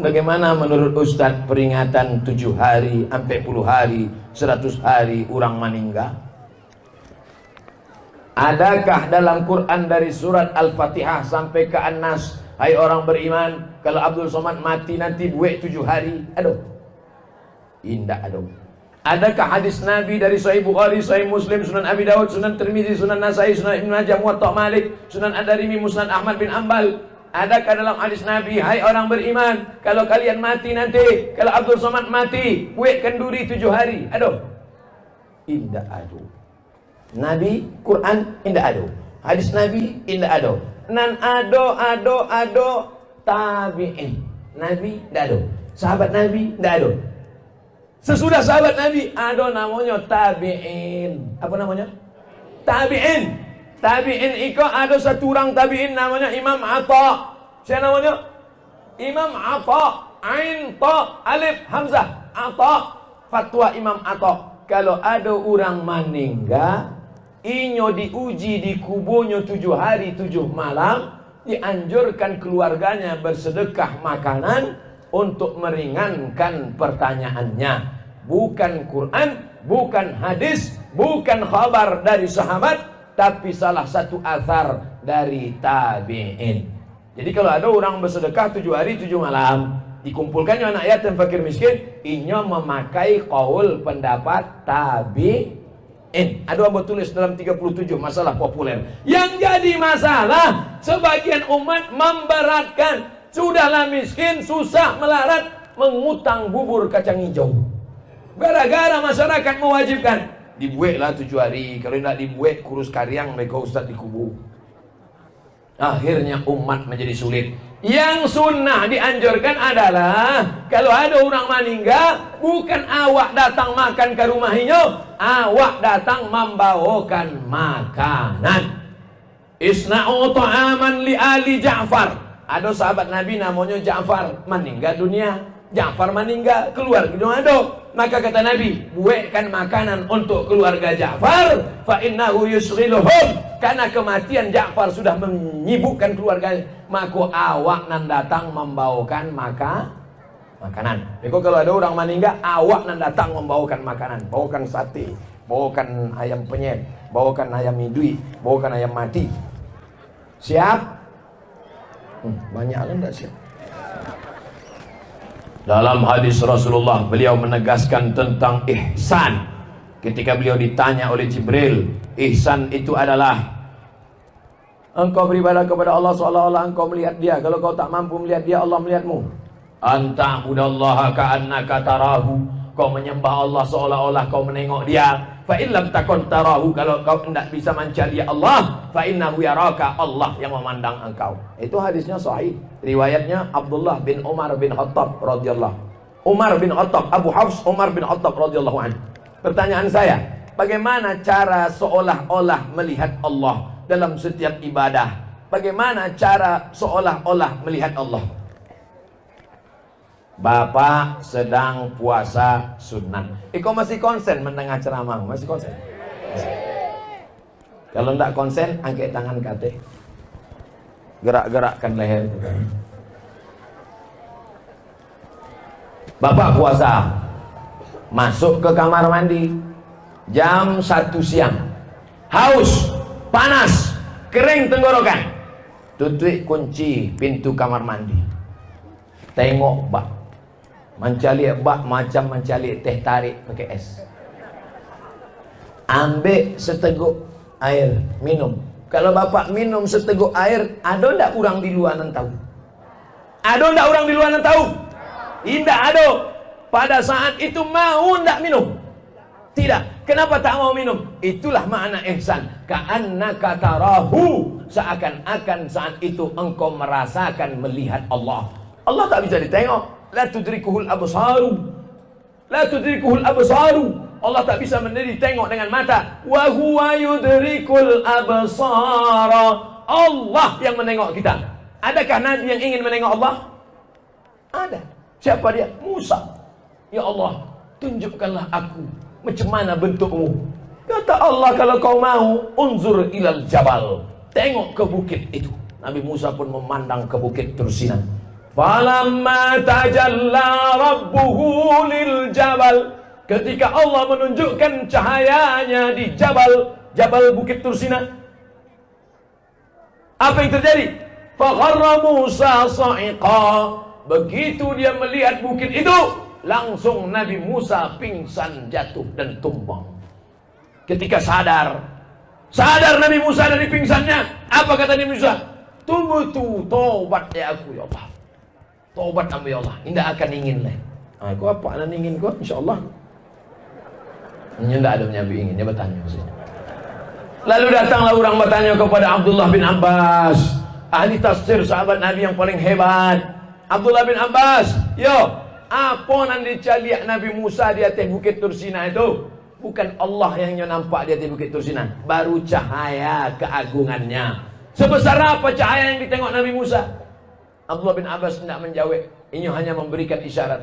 bagaimana menurut Ustadz peringatan 7 hari, sampai 10 hari, 100 hari orang meninggal? Adakah dalam Quran dari surat Al-Fatihah sampai ke An-Nas, hai orang beriman, kalau Abdul Somad mati nanti buat 7 hari? Aduh, indah aduh. Adakah hadis Nabi dari Sahih Bukhari, Sahih Muslim, Sunan Abi Dawud, Sunan Tirmizi, Sunan Nasai, Sunan Ibnu Majah, Muwatta Malik, Sunan Ad-Darimi, Musnad Ahmad bin Ambal? Adakah dalam hadis Nabi, hai orang beriman, kalau kalian mati nanti, kalau Abdul Somad mati, buat kenduri 7 hari? Aduh, indah aduh. Nabi, Quran, indah aduh. Hadis Nabi, indah aduh. Nan ado tabi'in. Nabi, indah aduh. Sahabat Nabi, indah aduh. Sesudah sahabat Nabi, ada namanya tabi'in. Apa namanya? Tabi'in. Tabi'in itu ada satu orang tabi'in namanya Imam Atta. Siapa namanya? Imam Atta. Ain, Ta, Alif, Hamzah. Atta. Fatwa Imam Atta. Kalau ada orang meninggal, inyo diuji di kuburnya 7 hari 7 malam, dianjurkan keluarganya bersedekah makanan untuk meringankan pertanyaannya. Bukan Quran, bukan hadis, bukan khabar dari sahabat, tapi salah satu athar dari tabi'in. Jadi kalau ada orang bersedekah 7 hari 7 malam, dikumpulkannya anak yatim fakir miskin, inyo memakai qaul pendapat tabi'in. Ada yang tulis dalam 37 masalah populer. Yang jadi masalah, sebagian umat memberatkan. Sudahlah miskin, susah, melarat, mengutang bubur kacang hijau. Gara-gara masyarakat mewajibkan, dibuatlah 7 hari. Kalau tidak dibuat, kurus karyang mereka ustaz dikubur. Akhirnya umat menjadi sulit. Yang sunnah dianjurkan adalah, kalau ada orang meninggal, bukan awak datang makan ke rumahnya, awak datang membawakan makanan. Isna'u ta'aman li ali Ja'far. Ada sahabat Nabi namanya Ja'far, meninggal dunia. Ja'far meninggal, keluar dunia ada. Maka kata Nabi, buatkan makanan untuk keluarga Ja'far, fa innahu yusghiluhum. Karena kematian Ja'far sudah menyibukkan keluarga. Maka awak nan datang membawakan makanan. Jadi kalau ada orang meninggal, awak nan datang membawakan makanan. Bawakan sate, bawakan ayam penyet, bawakan ayam hidui, bawakan ayam mati. Siap? Banyak kan tak siap. Dalam hadis Rasulullah, beliau menegaskan tentang ihsan. Ketika beliau ditanya oleh Jibril, ihsan itu adalah engkau beribadah kepada Allah seolah-olah engkau melihat dia. Kalau kau tak mampu melihat dia, Allah melihatmu. Anta'budallaha ka'annaka tarahu. Kau menyembah Allah seolah-olah kau menengok dia. Fa in lam takun tarahu, kalau kau tidak bisa mencari Allah, fa innahu yaraka, Allah yang memandang engkau. Itu hadisnya sahih. Riwayatnya Abdullah bin Umar bin Khattab radhiyallahu. Umar bin Khattab, Abu Hafs Umar bin Khattab radhiyallahu anhu. Pertanyaan saya, bagaimana cara seolah-olah melihat Allah dalam setiap ibadah? Bagaimana cara seolah-olah melihat Allah? Bapak sedang puasa sunat. Kau masih konsen mendengar ceramah? Masih konsen? Kalau tidak konsen, angkat tangan kate. Gerak-gerakkan leher. Bapak puasa, masuk ke kamar mandi jam 1 siang. Haus, panas, kering tenggorokan. Tutup kunci pintu kamar mandi. Tengok bak. Mencalik bak macam mencalik teh tarik pakai es. Ambil seteguk air, minum. Kalau bapak minum seteguk air, ada tak orang di luar yang tahu? Ada tak orang di luar yang tahu? Tidak ada. Pada saat itu mau tak minum? Tidak. Kenapa tak mau minum? Itulah makna ihsan. Ka'annaka tarahu. Seakan-akan saat itu engkau merasakan melihat Allah. Allah tak bisa ditengok. La tudrikuhul absaru. La tudrikuhul absaru. Allah tak bisa tengok dengan mata. Wa huwa yudrikul absara. Allah yang menengok kita. Adakah Nabi yang ingin menengok Allah? Ada. Siapa dia? Musa. Ya Allah, tunjukkanlah aku macam mana bentukmu. Kata Allah, kalau kau mau, unzur ilal jabal. Tengok ke bukit itu. Nabi Musa pun memandang ke bukit Tursina. Falamma tajalla rabbuhu lil jabal, ketika Allah menunjukkan cahayanya di Jabal Bukit Tursina, apa yang terjadi? Fakharra Musa sa'iqa, begitu dia melihat bukit itu, langsung Nabi Musa pingsan, jatuh dan tumbang. Ketika sadar Nabi Musa dari pingsannya, apa kata Nabi Musa? Tubtu, tobat ya aku ya Allah. Tobat aku ya Allah, tidak akan ingin lah. Aku apa nak ingin kau? InsyaAllah. Ini tidak ada Nabi ingin, dia bertanya maksudnya. Lalu datanglah orang bertanya kepada Abdullah bin Abbas, ahli tafsir sahabat Nabi yang paling hebat. Abdullah bin Abbas, yo, apa nanti caliak Nabi Musa di atas Bukit Tursina itu? Bukan Allah yang nampak di atas Bukit Tursina, baru cahaya keagungannya. Sebesar apa cahaya yang ditengok Nabi Musa? Abdullah bin Abbas tidak menjawab, ini hanya memberikan isyarat.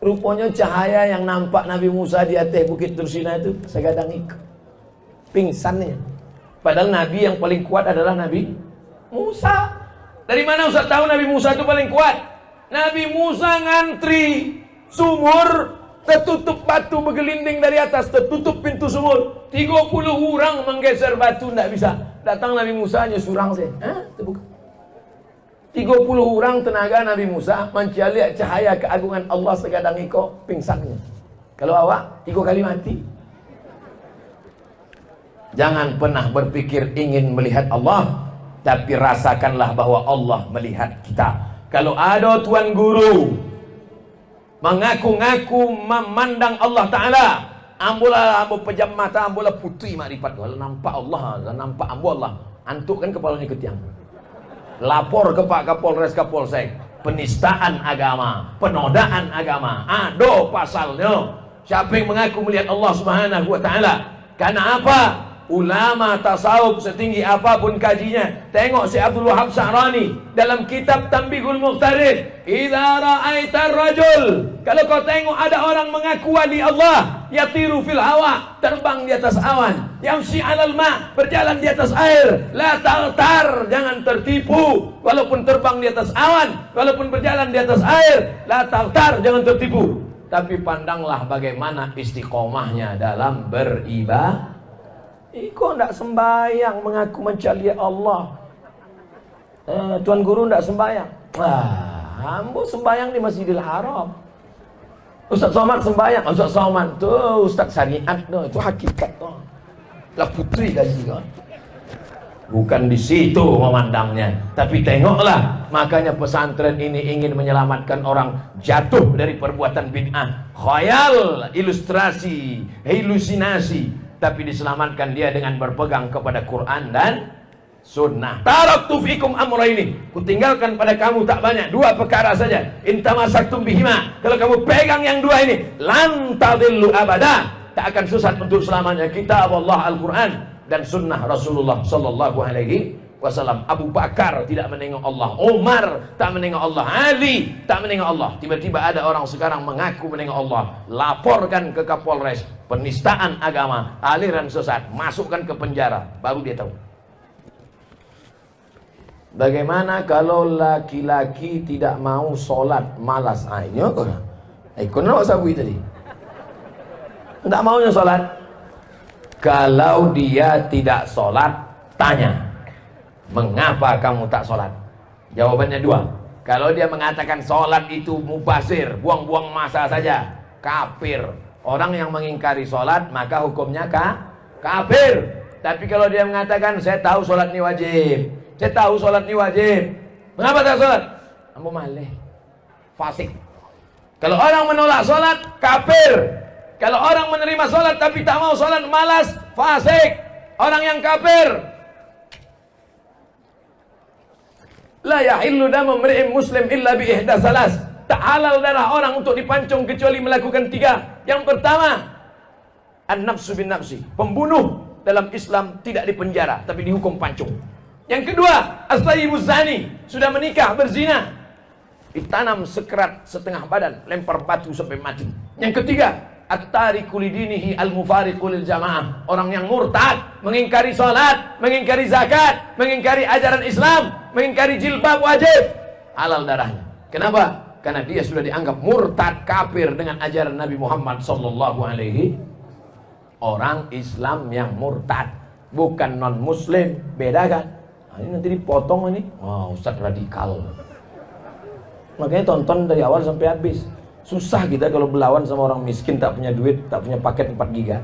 Rupanya cahaya yang nampak Nabi Musa di atas Bukit Tursina itu segadang ikut pingsannya. Padahal Nabi yang paling kuat adalah Nabi Musa. Dari mana Ustaz tahu Nabi Musa itu paling kuat? Nabi Musa ngantri sumur, tertutup batu bergelinding dari atas, tertutup pintu sumur. 30 orang menggeser batu, tidak bisa. Datang Nabi Musa hanya surang saja. Terbuka. 30 orang tenaga Nabi Musa mencari cahaya keagungan Allah segadang iko pingsannya. Kalau awak 3 kali mati. Jangan pernah berpikir ingin melihat Allah, tapi rasakanlah bahwa Allah melihat kita. Kalau ada tuan guru mengaku-ngaku memandang Allah Ta'ala, ambulah pejam mata, ambulah putih makrifat, kalau nampak Allah, nampak ambu Allah, antuk kan kepalanya ke tiang. Lapor ke Pak Kapolres Kapolsek, penistaan agama, penodaan agama, ada pasalnya. Siapa yang mengaku melihat Allah Subhanahu wa Ta'ala? Karena apa? Ulama tasawuf setinggi apapun kajinya, tengok si Abdul Wahab Sa'rani dalam kitab Tanbihul Muqtarid, idza ra'aitar rajul, kalau kau tengok ada orang mengaku wali Allah, yatiru fil hawa, terbang di atas awan, yamshi 'alal ma, berjalan di atas air, la taghtar, jangan tertipu, walaupun terbang di atas awan, walaupun berjalan di atas air, la taghtar, jangan tertipu, tapi pandanglah bagaimana istiqomahnya dalam beribadah. Kau tidak sembahyang mengaku mencari Allah. Tuan guru tidak sembahyang. Ambo sembahyang di Masjidil Haram. Ustaz Somad sembahyang. Ustaz Somad tu Ustaz syariat tu, itu hakikat tu. Lah putri gaji kan. Bukan di situ memandangnya, tapi tengoklah. Makanya pesantren ini ingin menyelamatkan orang jatuh dari perbuatan bid'ah, khayal, ilustrasi, halusinasi, tapi diselamatkan dia dengan berpegang kepada Quran dan Sunnah. Taraktu fikum amraini, kutinggalkan pada kamu tak banyak, 2 perkara saja. Intamasaktum bihima, kalau kamu pegang yang 2 ini, lan tadillu abada, tak akan sesat untuk selamanya. Kitab Allah Al-Quran dan Sunnah Rasulullah Sallallahu Alaihi Wasallam. Abu Bakar tidak menengok Allah, Umar tak menengok Allah, Ali tak menengok Allah. Tiba-tiba ada orang sekarang mengaku menengok Allah, laporkan ke Kapolres, penistaan agama, aliran sesat, masukkan ke penjara, baru dia tahu. Bagaimana kalau laki-laki tidak mau sholat, malas? Ini apa? Kenapa sabui tadi? Tidak maunya sholat. Kalau dia tidak sholat, tanya, mengapa kamu tak sholat? Jawabannya 2. Kalau dia mengatakan sholat itu mubazir, buang-buang masa saja, kafir. Orang yang mengingkari sholat maka hukumnya kafir. Tapi kalau dia mengatakan saya tahu sholat ini wajib, saya tahu sholat ini wajib, mengapa tak sholat? Ambo malih, fasik. Kalau orang menolak sholat, kafir. Kalau orang menerima sholat tapi tak mau sholat, malas, fasik. Orang yang kafir. La yahillu damu mri'in muslim illa bi ihda salas. Tak halal darah orang untuk dipancung kecuali melakukan 3. Yang pertama, an-nafsu bin nafsi. Pembunuh dalam Islam tidak dipenjara tapi dihukum pancung. Yang kedua, as-sayyibuz zani, sudah menikah berzina, ditanam sekerat setengah badan, lempar batu sampai mati. Yang ketiga, at-tariku lidinihi al-mufariqu lil jamaah, orang yang murtad, mengingkari salat, mengingkari zakat, mengingkari ajaran Islam, mengingkari jilbab wajib, halal darahnya. Kenapa? Karena dia sudah dianggap murtad kafir dengan ajaran Nabi Muhammad sallallahu alaihi. Orang Islam yang murtad, bukan non muslim, beda kan? Nah, ini nanti dipotong ini. Wah, Ustadz radikal. Makanya tonton dari awal sampai habis. Susah kita kalau berlawan sama orang miskin tak punya duit, tak punya paket 4 giga.